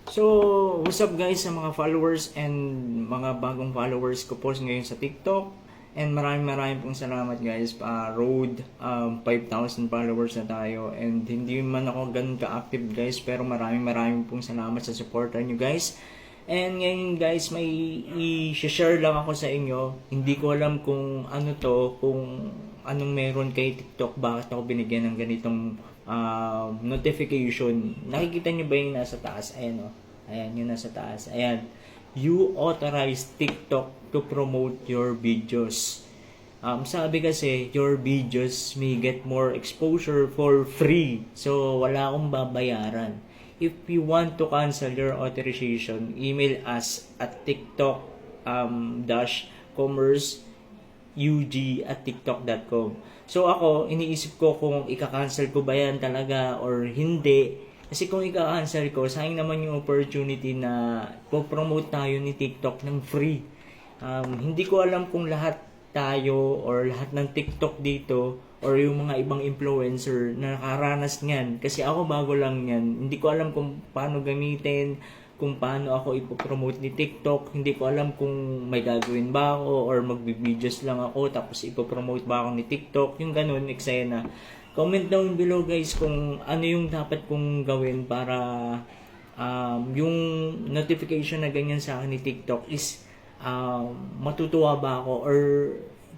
So, what's up guys sa mga followers and mga bagong followers ko po ngayon sa TikTok. And maraming pong salamat guys. Road 5,000 followers na tayo. And hindi man ako ganun ka-active guys, pero maraming pong salamat sa supportan nyo guys. And ngayon guys, may i-share lang ako sa inyo. Hindi ko alam kung ano to, kung anong meron kay TikTok, bakit ako binigyan ng ganitong notification. Nakikita nyo ba yung nasa taas? Ayan o. Ayan yung nasa taas. Ayan. You authorize TikTok to promote your videos. Sabi kasi, your videos may get more exposure for free. So, wala akong babayaran. If you want to cancel your authorization, email us at tiktok commerce ug@tiktok.com. So ako, iniisip ko kung ika-cancel ko ba yan talaga or hindi. Kasi kung ika-cancel ko, sayang naman yung opportunity na po-promote tayo ni TikTok ng free. Hindi ko alam kung lahat tayo or lahat ng TikTok dito or yung mga ibang influencer na nakaranas niyan. Kasi ako bago lang yan. Hindi ko alam kung paano gamitin, kung paano ako ipopromote ni TikTok. Hindi ko alam kung may gagawin ba ako or magbi-videos lang ako tapos ipopromote ba ako ni TikTok. Yung ganun, eksena. Comment down below guys kung ano yung dapat kong gawin para yung notification na ganyan sa akin ni TikTok is matutuwa ba ako or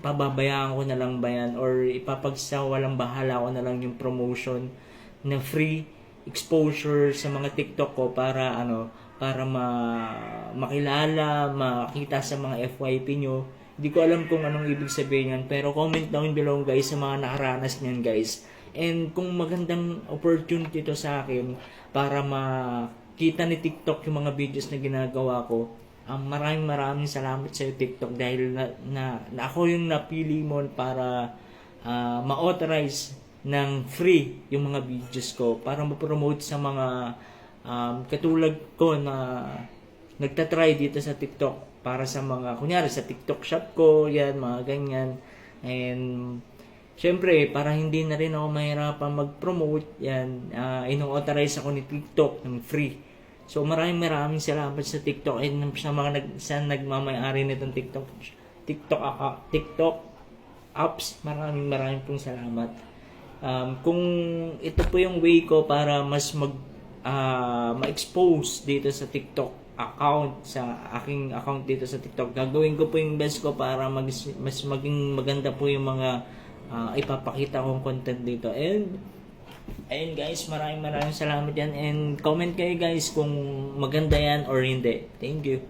pababayaan ko na lang ba yan or ipapagsawalang bahala ko na lang yung promotion na free exposure sa mga TikTok ko para para makilala, makita sa mga FYP nyo. Hindi ko alam kung anong ibig sabihin yan, pero comment down below guys sa mga nakaranas niyan guys. And kung magandang opportunity to sa akin para makita ni TikTok yung mga videos na ginagawa ko, maraming salamat sa iyo TikTok dahil na ako yung napili mo para ma-authorize ng free yung mga videos ko para ma-promote sa mga katulad ko na nagtatry dito sa TikTok para sa mga, kunyari sa TikTok shop ko, yan, mga ganyan. And syempre, para hindi na rin ako mahirapan mag-promote, yan, ino-authorize ako ni TikTok ng free. So maraming salamat sa TikTok and sa mga nagmamay-ari nitong TikTok apps. Maraming pong salamat. Kung ito po yung way ko para mas ma-expose dito sa TikTok account, sa aking account dito sa TikTok, gagawin ko po yung best ko para mas maging maganda po yung mga ipapakita kong content dito. And ayun guys, maraming salamat yan and comment kayo guys kung maganda yan or hindi. Thank you.